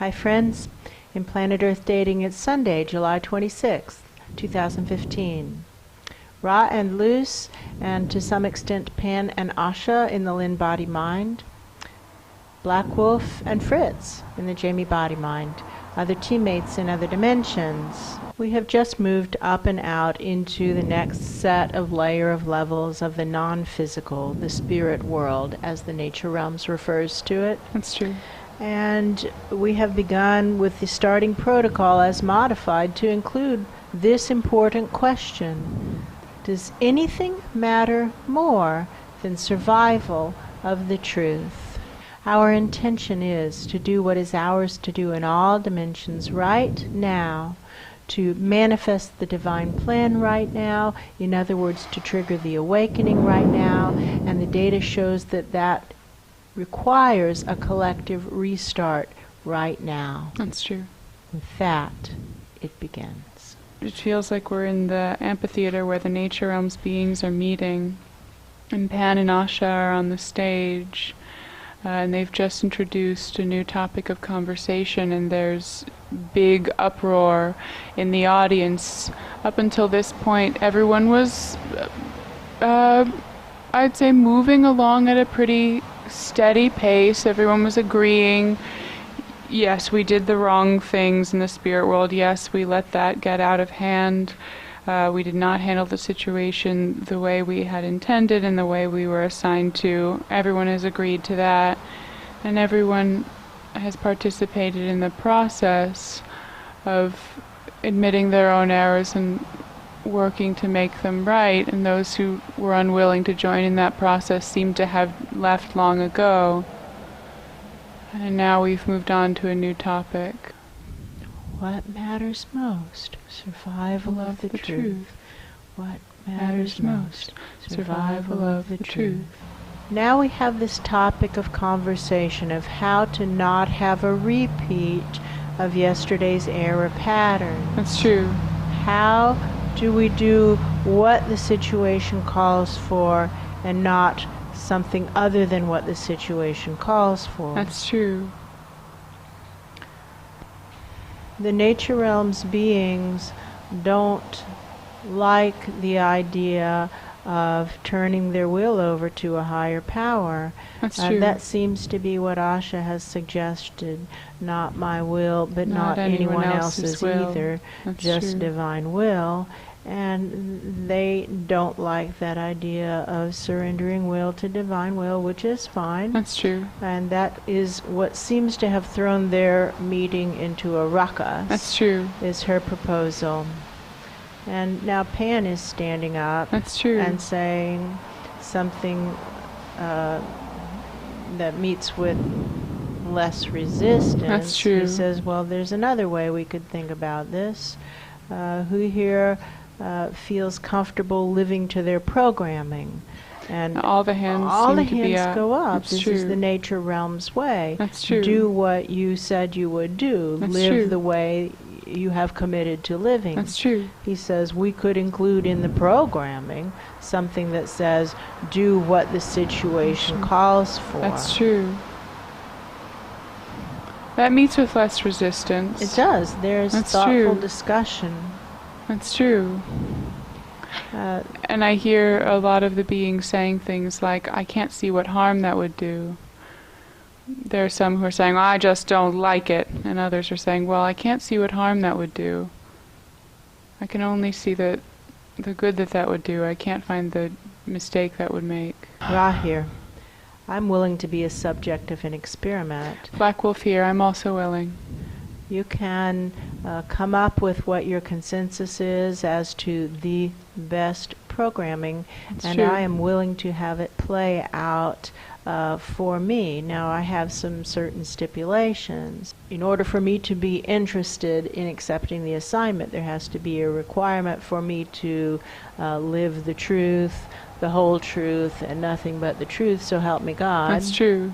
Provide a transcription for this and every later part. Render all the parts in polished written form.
Hi friends, in Planet Earth Dating, it's Sunday, July 26th, 2015. Ra and Luce, and to some extent Pan and Asha in the Lynn-Body-Mind. Black Wolf and Fritz in the Jamie-Body-Mind, other teammates in other dimensions. We have just moved up and out into the next set of layer of levels of the non-physical, the spirit world, as the Nature Realms refers to it. That's true. And we have begun with the starting protocol as modified to include this important question. Does anything matter more than survival of the truth? Our intention is to do what is ours to do in all dimensions right now, to manifest the divine plan right now, in other words, to trigger the awakening right now, and the data shows that that requires a collective restart right now. That's true. With that, it begins. It feels like we're in the amphitheater where the Nature Realms beings are meeting, and Pan and Asha are on the stage, and they've just introduced a new topic of conversation, and there's big uproar in the audience. Up until this point, everyone was, I'd say, moving along at a pretty steady pace. Everyone was agreeing, yes, we did the wrong things in the spirit world. Yes, we let that get out of hand. We did not handle the situation the way we had intended and the way we were assigned to. Everyone has agreed to that, and everyone has participated in the process of admitting their own errors and working to make them right, and those who were unwilling to join in that process seem to have left long ago. And now we've moved on to a new topic. What matters most? Survival of the truth. What matters most? Survival of the truth. Now we have this topic of conversation of how to not have a repeat of yesterday's error pattern. That's true. How do we do what the situation calls for and not something other than what the situation calls for? That's true. The Nature Realms beings don't like the idea of turning their will over to a higher power. That's true. That seems to be what Asha has suggested. Not my will, but not anyone else's either. That's just true. divine will. And they don't like that idea of surrendering will to divine will, which is fine. That's true. And that is what seems to have thrown their meeting into a ruckus. That's true. Is her proposal. And now Pan is standing up. That's true. And saying something that meets with less resistance. That's true. He says, well, there's another way we could think about this. Who here feels comfortable living to their programming? And all the hands go up. That's This true. is the Nature Realms way. That's true. Do what you said you would do. That's Live true. the way you have committed to living. That's true. He says we could include in the programming something that says do what the situation calls for. That's true. That meets with less resistance. It does. There's That's thoughtful true. discussion. That's true. And I hear a lot of the beings saying things like, I can't see what harm that would do. There are some who are saying, I just don't like it. And others are saying, well, I can't see what harm that would do. I can only see the good that would do. I can't find the mistake that would make. Ra here. I'm willing to be a subject of an experiment. Black Wolf here, I'm also willing. You can come up with what your consensus is as to the best programming, That's and true. I am willing to have it play out for me. Now, I have some certain stipulations. In order for me to be interested in accepting the assignment, there has to be a requirement for me to live the truth, the whole truth, and nothing but the truth, so help me God. That's true.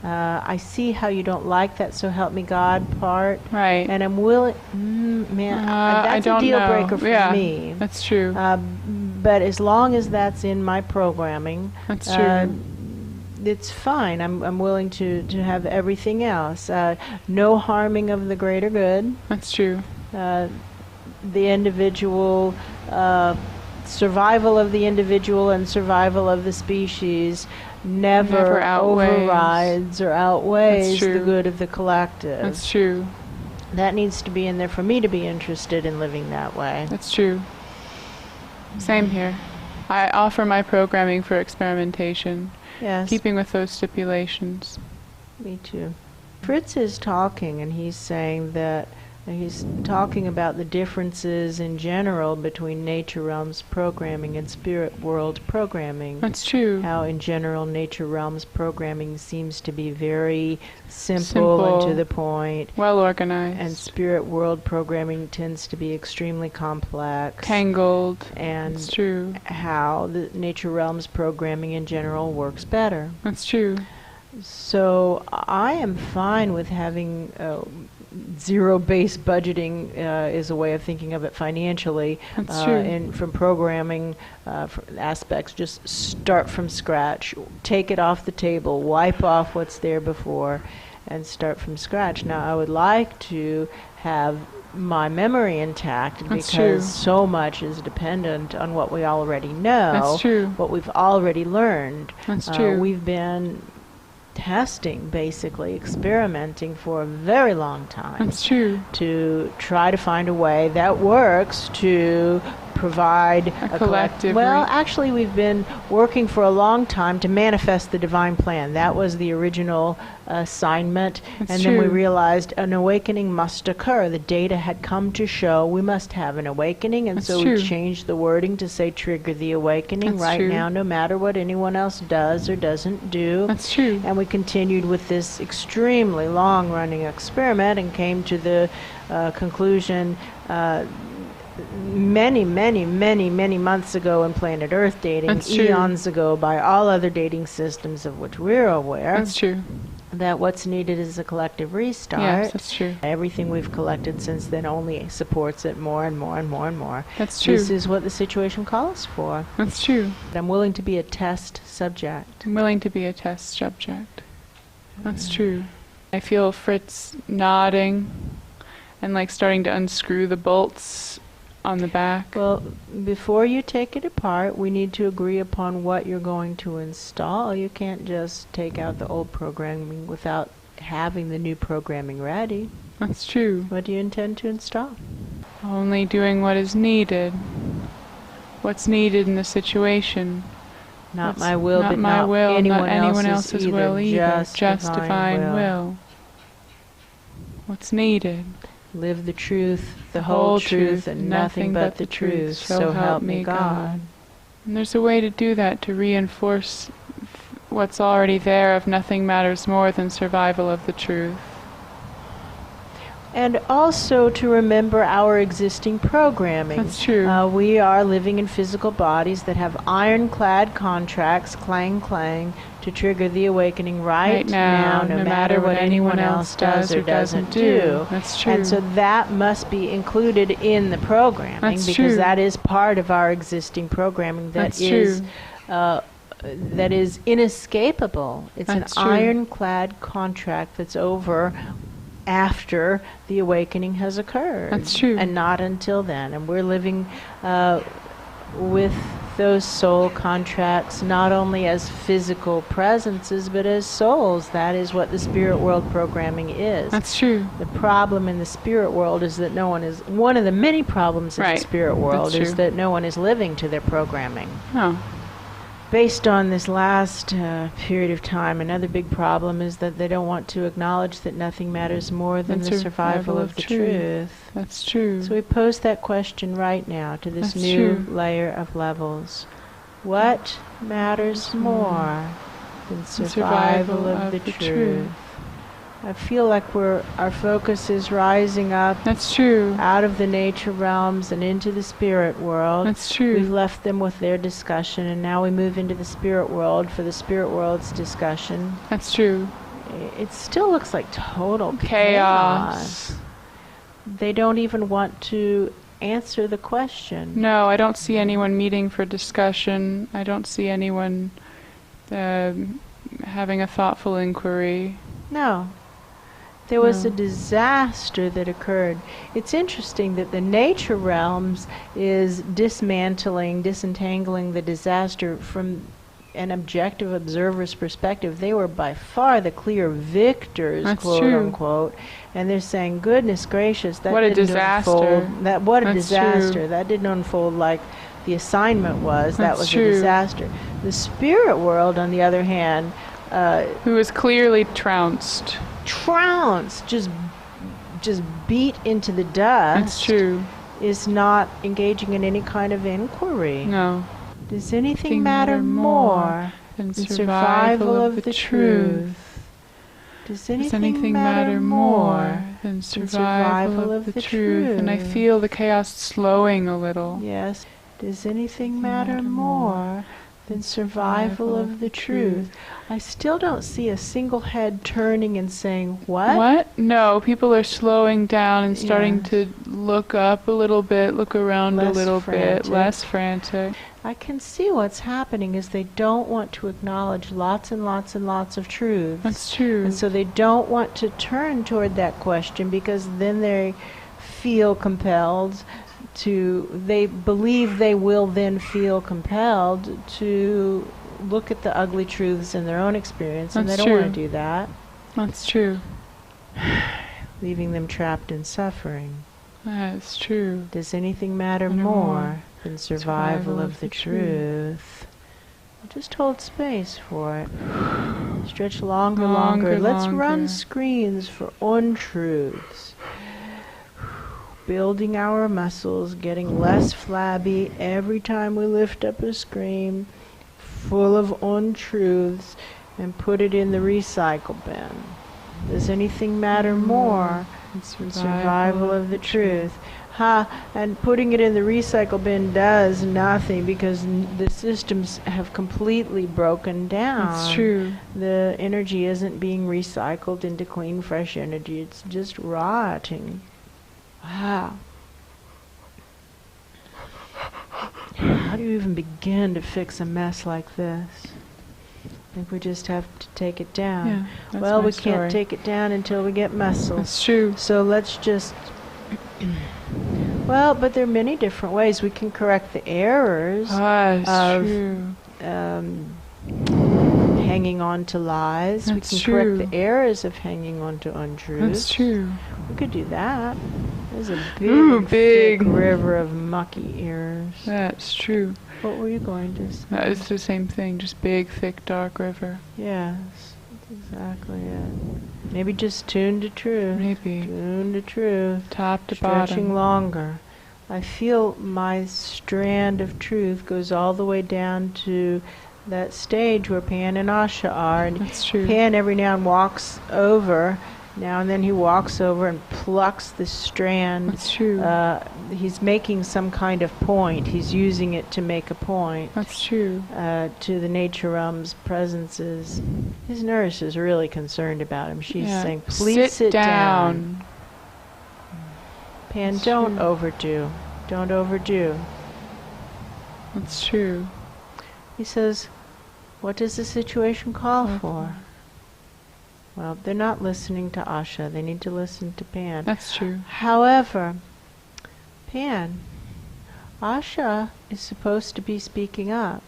I see how you don't like that "so help me God" part, Right. and I'm willing. I That's a don't deal know. breaker for Yeah, me. That's true. But as long as that's in my programming, That's true. it's fine. I'm willing to have everything else. No harming of the greater good. That's true. The individual, survival of the individual and survival of the species never overrides or outweighs the good of the collective. That's true. That needs to be in there for me to be interested in living that way. That's true. Same here. I offer my programming for experimentation, Yes. keeping with those stipulations. Me too. Fritz is talking, and he's saying that he's talking about the differences in general between nature realms programming and spirit world programming. That's true. How in general nature realms programming seems to be very simple and to the point. Well organized. And spirit world programming tends to be extremely complex. Tangled. And That's true. how the nature realms programming in general works better. That's true. So I am fine with having zero-based budgeting is a way of thinking of it financially. That's true. And from programming aspects, just start from scratch, take it off the table, wipe off what's there before, and start from scratch. Now, I would like to have my memory intact because so much is dependent on what we already know. That's true. What we've already learned. That's true. We've been testing, basically experimenting for a very long time. That's true. To try to find a way that works to provide a collective. Well, actually, we've been working for a long time to manifest the divine plan. That was the original assignment. That's then we true. realized an awakening must occur. The data had come to show we must have an awakening, and That's so true. we changed the wording to say trigger the awakening. That's right true. now, no matter what anyone else does or doesn't do. That's true. And we continued with this extremely long-running experiment and came to the conclusion many months ago in planet Earth dating, That's true. eons ago by all other dating systems of which we're aware, That's true. that what's needed is a collective restart. Yes, that's true. Everything we've collected since then only supports it more and more and more and more. That's true. This is what the situation calls for. That's true. I'm willing to be a test subject. I'm willing to be a test subject. That's true. I feel Fritz nodding and like starting to unscrew the bolts on the back. Well, before you take it apart, we need to agree upon what you're going to install. You can't just take out the old programming without having the new programming ready. That's true. What do you intend to install? Only doing what is needed. What's needed in the situation. Not That's my will, not but my not will, anyone, not anyone else's will either. Just divine will. What's needed. Live the truth, the whole truth, and nothing but the truth. So help me God. And there's a way to do that, to reinforce what's already there of nothing matters more than survival of the truth. And also to remember our existing programming. That's true. We are living in physical bodies that have ironclad contracts, clang clang, to trigger the awakening right now, no matter what anyone else does or doesn't do. That's true. And so that must be included in the programming. That's because true. that is part of our existing programming that That's is true. that is inescapable. It's That's an true. ironclad contract that's over after the awakening has occurred. That's true. And not until then. And we're living with those soul contracts not only as physical presences but as souls. That is what the spirit world programming is. That's true. The problem in the spirit world is that no one is, one of the many problems in Right. the spirit world That's is true. that no one is living to their programming. Oh. Based on this last period of time, another big problem is that they don't want to acknowledge that nothing matters more than the survival of the truth. That's true. So we pose that question right now to this That's new true. layer of levels. What matters more than survival of the truth? I feel like our focus is rising up That's true. out of the nature realms and into the spirit world. That's true. We've left them with their discussion, and now we move into the spirit world for the spirit world's discussion. That's true. It still looks like total Chaos. They don't even want to answer the question. No, I don't see anyone meeting for discussion. I don't see anyone having a thoughtful inquiry. No. There was No. a disaster that occurred. It's interesting that the nature realms is disentangling the disaster from an objective observer's perspective. They were by far the clear victors, That's quote true. unquote. And they're saying, goodness gracious, that What a didn't disaster. unfold. What a That's disaster. true. That didn't unfold like the assignment was. That That's was true. a disaster. The spirit world, on the other hand, Who was clearly trounced. trounced, just beat into the dust. That's true. Is not engaging in any kind of inquiry. No. Does anything Thing matter more than than survival of the truth? Does Does anything matter more than survival of the truth? And I feel the chaos slowing a little. Yes. Does anything matter more than survival of the truth? I still don't see a single head turning and saying, what? What? No, people are slowing down and starting Yes. to look up a little bit, look around a Less little frantic. bit, less frantic. I can see what's happening is they don't want to acknowledge lots and lots and lots of truths. That's true. And so they don't want to turn toward that question because then they feel compelled they believe they will then feel compelled to look at the ugly truths in their own experience, and they That's don't want to true. do that, That's true. leaving them trapped in suffering. That's true. Does anything matter Matter more more than survival of the truth? Just hold space for it. Stretch longer. Let's run Longer. screens for untruths. Building our muscles, getting less flabby every time we lift up a screen full of untruths and put it in the recycle bin. Does anything matter more than survival of the truth? And putting it in the recycle bin does nothing because the systems have completely broken down. That's true. The energy isn't being recycled into clean, fresh energy. It's just rotting. Wow. How do you even begin to fix a mess like this? I think we just have to take it down. Yeah, that's Well, my we story. can't take it down until we get muscle. That's true. So let's just... Well, but there are many different ways we can correct the errors That's of true. hanging on to lies. That's we can true. correct the errors of hanging on to untruths. That's true. We could do that. There's a Ooh, big big. river of mucky errors. That's true. What were you going to say? That is the same thing, just big, thick, dark river. Yes, that's exactly it. Maybe just tune to truth. Maybe. Tune to truth. Top to Stretching bottom. longer. I feel my strand of truth goes all the way down to that stage where Pan and Asha are. And That's true. Pan every now and walks over. Now and then he walks over and plucks the strand. That's true. He's making some kind of point. He's using it to make a point. That's true. To the nature realm's presences. His nurse is really concerned about him. She's Yeah. saying, please sit down. Pan, That's don't true. overdo. Don't overdo. That's true. He says, what does the situation call for? Well, they're not listening to Asha. They need to listen to Pan. That's true. However, Pan, Asha is supposed to be speaking up.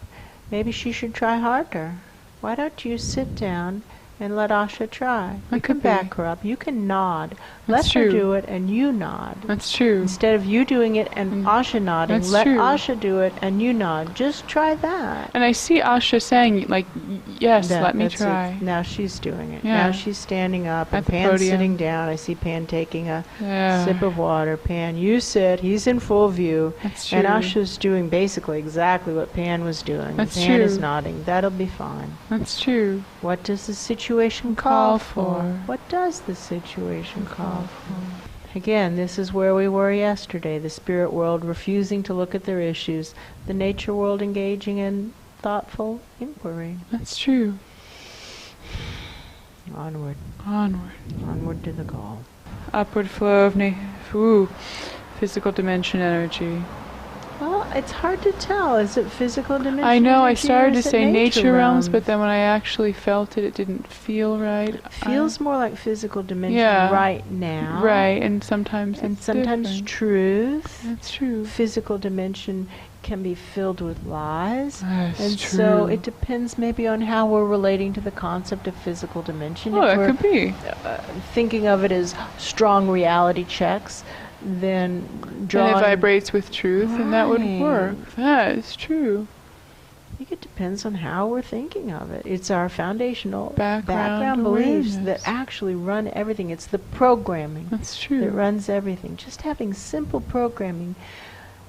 Maybe she should try harder. Why don't you sit down and let Asha try? That You can could be. back her up. You can nod. That's Let her true. do it and you nod. That's true. Instead of you doing it and Asha nodding, That's let true. Asha do it and you nod. Just try that. And I see Asha saying, like, yes, That- let me that's it. try. Now she's doing it. Yeah. Now she's standing up At and the Pan's podium. sitting down. I see Pan taking a Yeah. sip of water. Pan, you sit. He's in full view. That's true. And Asha's doing basically exactly what Pan was doing. That's Pan is true. nodding. That'll be fine. That's true. What does the situation Call call for. for? What does the situation call for? Again, this is where we were yesterday. The spirit world refusing to look at their issues. The nature world engaging in thoughtful inquiry. That's true. Onward. Onward. Onward to the goal. Upward flow of physical dimension energy. Well, It's hard to tell. Is it physical dimension? I know, I energy, or started to is it say nature realms, but realms? then when I actually felt it, it didn't feel right. It feels more like physical dimension Yeah. right now. Right, and sometimes And it's sometimes different. truth. That's true. Physical dimension can be filled with lies. That's And true. so it depends maybe on how we're relating to the concept of physical dimension. Oh, If that we're could be. thinking of it as strong reality checks, then And drawing... it vibrates with truth, and that would Right. work. That is true. I think it depends on how we're thinking of it. It's our foundational Background beliefs awareness. that actually run everything. It's the programming That's that true. runs everything. Just having simple programming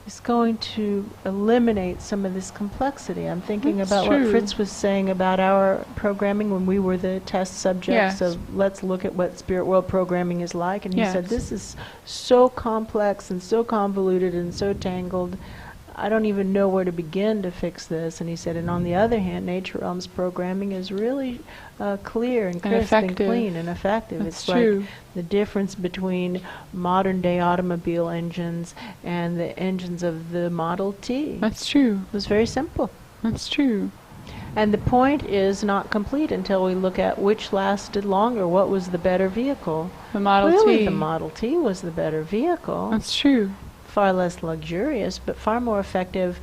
is going to eliminate some of this complexity. I'm thinking That's about what true. Fritz was saying about our programming when we were the test subjects Yes. of let's look at what spirit world programming is like. And he said, Yes. this is so complex and so convoluted and so tangled. I don't even know where to begin to fix this. And he said, and on the other hand, Nature Realms programming is really clear and crisp and effective. clean and effective. That's It's true. like the difference between modern day automobile engines and the engines of the Model T. That's true. It was very simple. That's true. And the point is not complete until we look at which lasted longer. What was the better vehicle? The Model Clearly T. the Model T was the better vehicle. That's true. Far less luxurious, but far more effective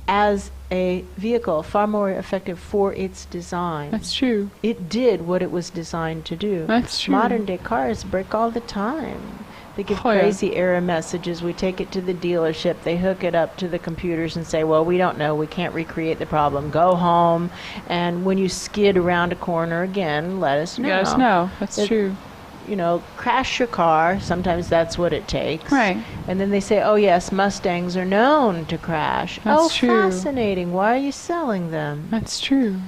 as a vehicle, far more effective for its design. That's true. It did what it was designed to do. That's true. Modern day cars break all the time. They give Oh, yeah. crazy error messages. We take it to the dealership. They hook it up to the computers and say, well, we don't know. We can't recreate the problem. Go home. And when you skid around a corner again, let us know. Let us know. That's It- true. You know, crash your car. Sometimes that's what it takes. Right. And then they say, oh, yes, Mustangs are known to crash. That's oh, true. fascinating. Why are you selling them? That's true.